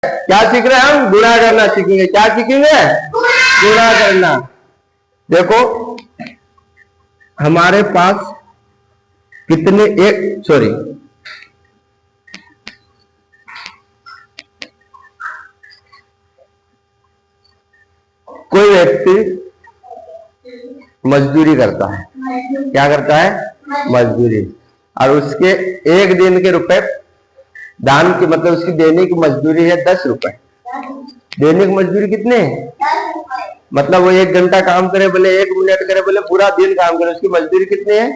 क्या सीख रहे हैं हम? गुणा करना सीखेंगे। क्या सीखेंगे? गुणा करना। देखो हमारे पास कितने कोई व्यक्ति मजदूरी करता है। क्या करता है? मजदूरी। और उसके एक दिन के रुपए दान की, मतलब उसकी देने की मजदूरी है 10 रुपए। देने की मजदूरी कितने? मतलब वो 1 घंटा काम करे, बोले 1 मिनट करे, बोले पूरा दिन काम करे, उसकी मजदूरी कितनी है?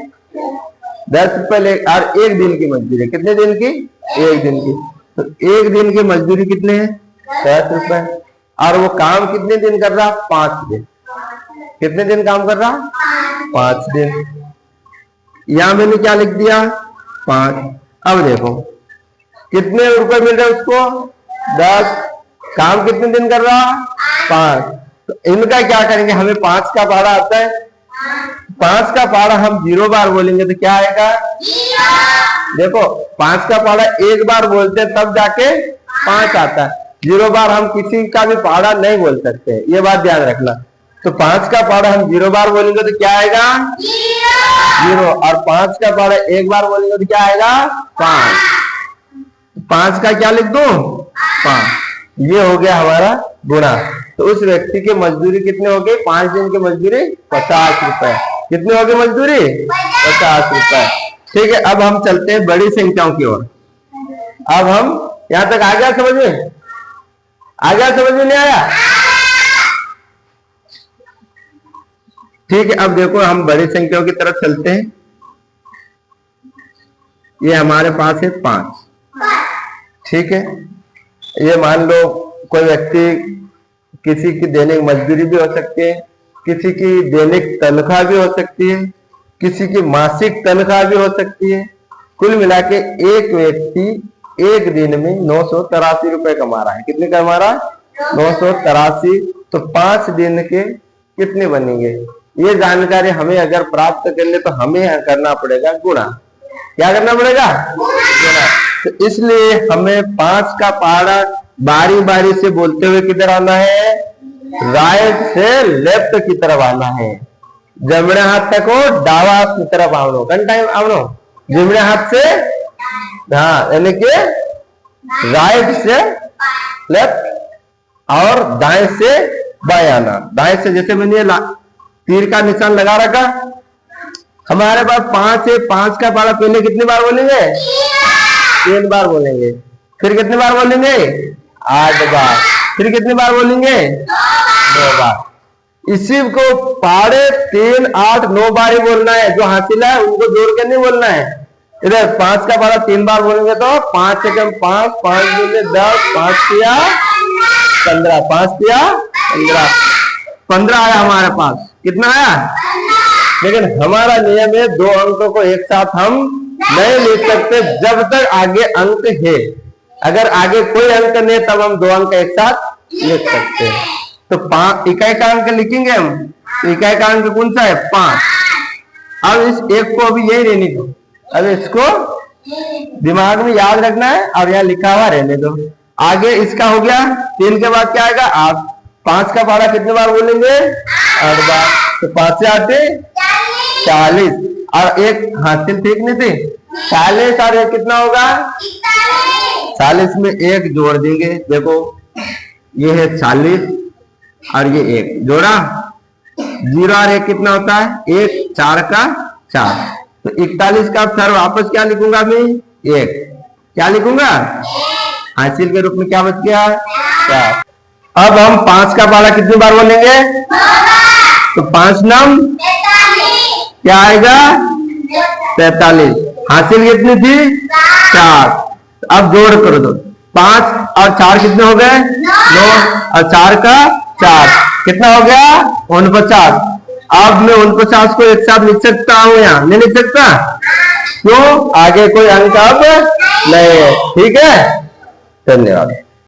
10 रुपए। और 1 दिन की मजदूरी कितने दिन की? 1 दिन की। तो 1 दिन की मजदूरी कितने है? 10 रुपए। और वो काम कितने दिन कर रहा? 5 दिन। कितने दिन काम कर रहा? 5 दिन। यहां मैंने क्या लिख दिया? 5। अब देखो कितने रुपए मिल रहे उसको? 10। काम कितने दिन कर रहा? 5। तो इनका क्या करेंगे? हमें 5 का पारा आता है। 5 का पारा हम 0 बार बोलेंगे तो क्या आएगा? देखो 5 का पारा 1 बार बोलते हैं तब जाके 5 आता है। 0 बार हम किसी का भी पारा नहीं बोल सकते, ये बात ध्यान रखना। तो 5 का पारा हम 0 बार बोलेंगे तो क्या आएगा? 0। और 5 का पारा 1 बार बोलेंगे तो क्या आएगा? 5। 5 का क्या लिख दो? 5। ये हो गया हमारा गुणा। तो उस व्यक्ति की मजदूरी कितने हो गई? 5 दिन की मजदूरी 50 रुपए। कितने हो गए मजदूरी? 50 रुपए। ठीक है, अब हम चलते हैं बड़ी संख्याओं की ओर। अब हम यहां तक आ गया समझ में? आ गया समझ में? नहीं आया? ठीक है, अब देखो हम बड़ी संख्याओं की तरफ चलते हैं। ये हमारे पास है 5। ठीक है, ये मान लो कोई व्यक्ति किसी की दैनिक मजदूरी भी हो सकती है, किसी की दैनिक तनख्वाह भी हो सकती है, किसी की मासिक तनख्वाह भी हो सकती है। कुल मिला के एक व्यक्ति एक दिन में 983 रुपए कमा रहा है। कितने कमा रहा है? 983। तो 5 दिन के कितने बनेंगे? ये जानकारी हमें अगर प्राप्त कर ले तो हमें करना पड़ेगा गुणा। क्या करना पड़ेगा? गुणा। तो इसलिए हमें 5 का पारा बारी बारी से बोलते हुए किधर आना है? राइट से लेफ्ट की तरफ आना है। जमणे हाथ तक हो, डावा हाथ की तरफ आवनो। कन टाइम आवनो? जमणे हाथ से, हाँ, यानी कि राइट से लेफ्ट और दाएं से बाएं आना। दाएं से जैसे मैंने तीर का निशान लगा रखा। हमारे पास 5 है। 5 का पारा पहले कितनी बार बोलेंगे? 3 बार बोलेंगे। फिर कितनी बार बोलेंगे? 8 बार। फिर कितनी बार बोलेंगे? 9 बार। इसी को पारे 3, 8, 9 बार ही बोलना है। जो हासिल है उनको जोड़ के नहीं बोलना है। इधर 5 का पारा 3 बार बोलेंगे तो 5 से कम 5, 5 दूनी 10, 5 किया 15, 5 किया 15, 15 आया हमारे पास। कितना आया? लेकिन हमारा नियम है 2 अंकों को एक साथ हम नहीं लिख सकते जब तक आगे अंक है। अगर आगे कोई अंक नहीं तब हम 2 अंक एक साथ लिख सकते हैं। तो 5 इकाई का अंक लिखेंगे हम। तो इकाई का अंक कौन सा है? 5। अब इस एक को अभी यही रहने दो। अब इसको दिमाग में याद रखना है और यहाँ लिखा हुआ रहने दो। आगे इसका हो गया। 3 के बाद क्या आएगा? 8। 5 का पारा कितने बार बोलेंगे? 8 बार। तो 5 से 8 40। और एक हासिल ठीक नहीं थी? 40 और 1 कितना होगा? 40 में 1 जोड़ देंगे। देखो ये है 40 और ये 1 जोड़ा। 0 और 1 कितना होता है? 1, 4 का 4। तो 41 का सर वापस क्या लिखूंगा मैं? 1। क्या लिखूंगा? हासिल के रूप में क्या बच गया? 4। अब हम 5 का पारा कितनी बार बोलेंगे? तो 5 नम क्या आएगा? 43। हासिल कितनी थी? 4। अब जोड़ कर दो। 5 और 4 कितने हो गए? 9 और 4 का 4 कितना हो गया? 49। अब मैं 49 को एक साथ लिख सकता हूं? यहाँ नहीं लिख सकता। क्यों? आगे कोई अंक अब नहीं है। ठीक है, धन्यवाद।